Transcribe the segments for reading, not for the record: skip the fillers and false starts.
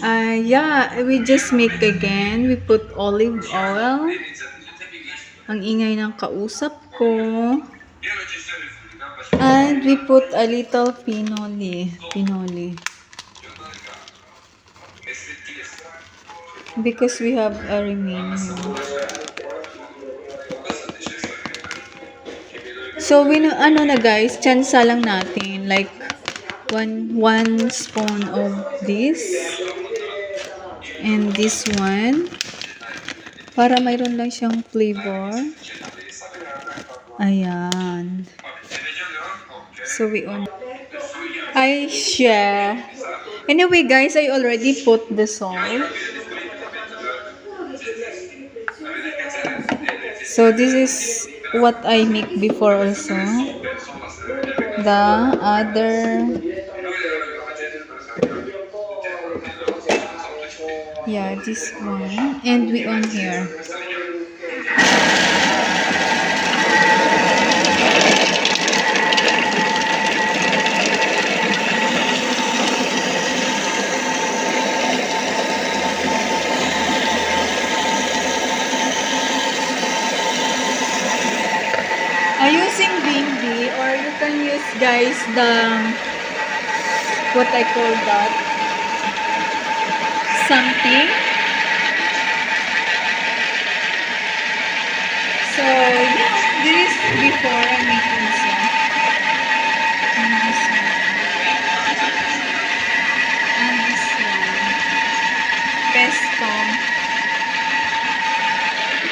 Yeah, we just make again. We put olive oil. Ang ingay ng kausap ko. And we put a little pinoli. Pinoli. Because we have a remaining. So, ano na guys, tsansa lang natin. Like, one spoon of this. And this one. Para mayroon lang siyang flavor. Ayan. So, we on. Ay, siya. Anyway, guys, I already put the salt. So, this is what I make before also. The other... Yeah, this one. And we on here. Using bindi, or you can use guys the what I call that something. So yeah, this is before I make this one. And this one. And this one. Pesto.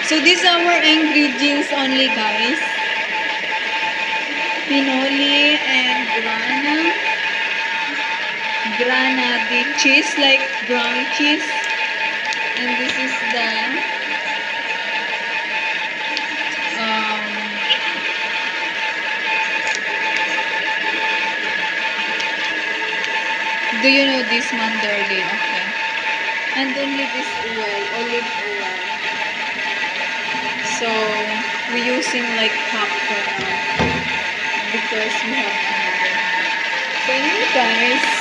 So these are our ingredients only guys. Pinoli and grana the cheese, like ground cheese, and this is the do you know this mandarli? Okay, and only this oil, olive oil. So we're using like half for now because we have another. So anyway guys,